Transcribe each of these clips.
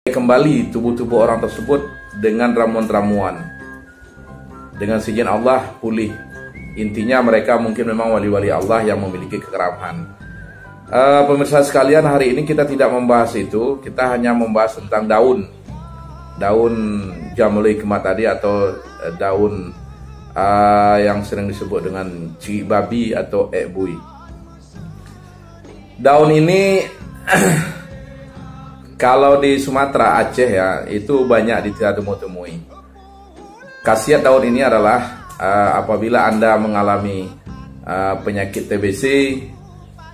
kembali tubuh-tubuh orang tersebut dengan ramuan-ramuan. Dengan seizin Allah pulih. Intinya mereka mungkin memang wali-wali Allah yang memiliki kekeraman. Pemirsa sekalian, hari ini kita tidak membahas itu. Kita hanya membahas tentang daun jamul hikmah tadi, atau daun yang sering disebut dengan cigi babi atau ekbui. Daun ini kalau di Sumatera, Aceh ya, itu banyak ditemui. Khasiat daun ini adalah apabila Anda mengalami penyakit TBC,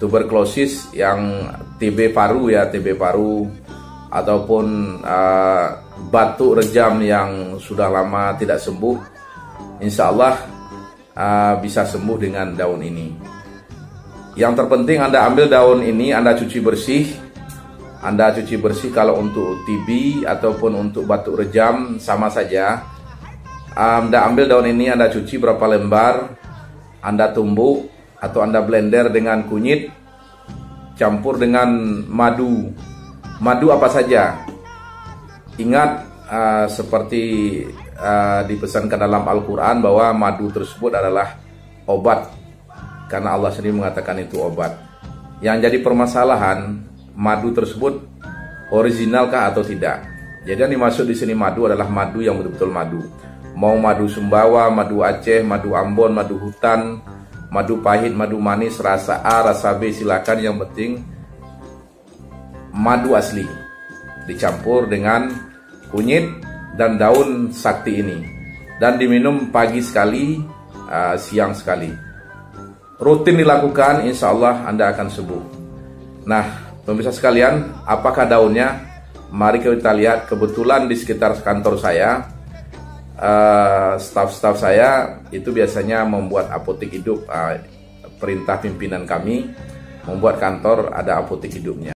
tuberkulosis, yang TB paru ya, TB paru, ataupun batuk rejam yang sudah lama tidak sembuh, insya Allah bisa sembuh dengan daun ini. Yang terpenting Anda ambil daun ini, Anda cuci bersih. Anda cuci bersih kalau untuk TB ataupun untuk batuk rejam sama saja. Anda ambil daun ini, Anda cuci berapa lembar, Anda tumbuk atau Anda blender dengan kunyit, campur dengan madu. Madu apa saja. Ingat seperti dipesankan dalam Al-Quran bahwa madu tersebut adalah obat, karena Allah sendiri mengatakan itu obat. Yang jadi permasalahan, madu tersebut originalkah atau tidak. Jadi yang dimaksud di sini madu adalah madu yang betul-betul madu. Mau madu Sumbawa, madu Aceh, madu Ambon, madu hutan, madu pahit, madu manis, rasa A, rasa B, silakan. Yang penting madu asli dicampur dengan kunyit dan daun sakti ini, dan diminum pagi sekali, siang sekali. Rutin dilakukan, insya Allah Anda akan sembuh. Nah, pemirsa sekalian, apakah daunnya? Mari kita lihat. Kebetulan di sekitar kantor saya, staf-staf saya itu biasanya membuat apotek hidup. Perintah pimpinan kami membuat kantor ada apotek hidupnya.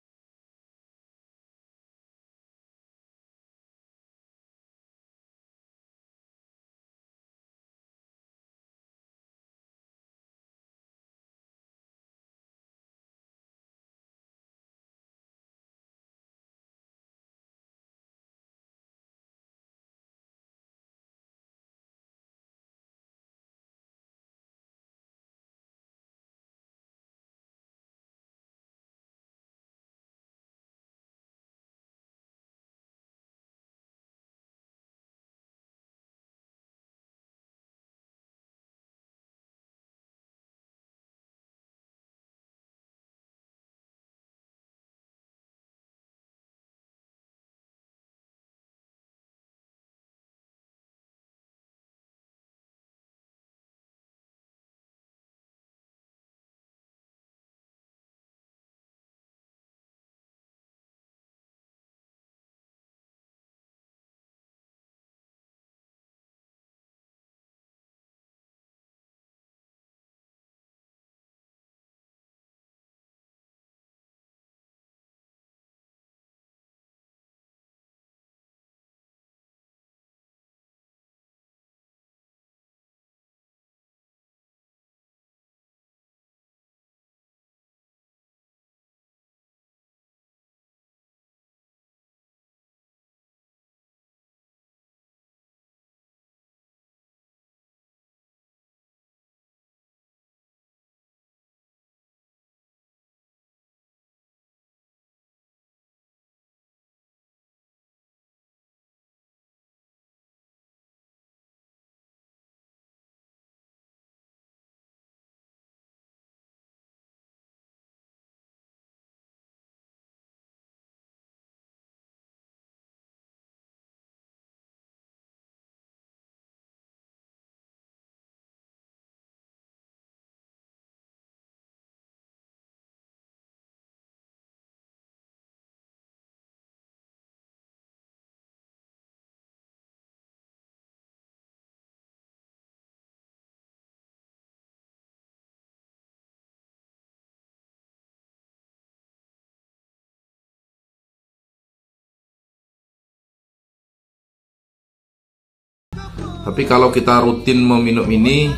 Tapi kalau kita rutin meminum ini,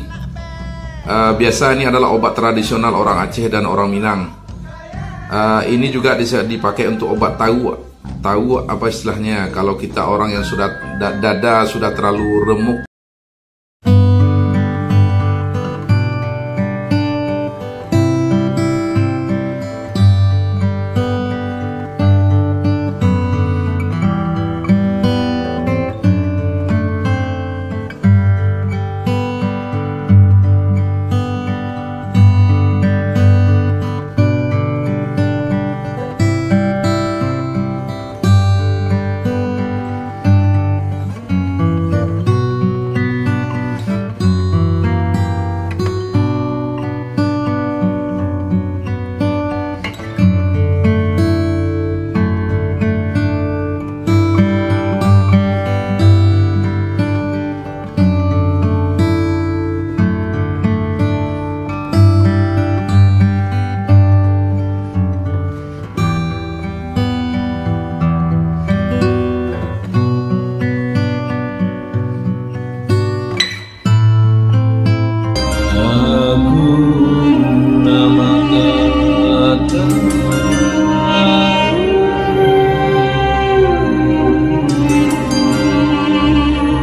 biasa ini adalah obat tradisional orang Aceh dan orang Minang. Ini juga bisa dipakai untuk obat tahu. Tahu apa istilahnya kalau kita orang yang sudah dada sudah terlalu remuk. Aku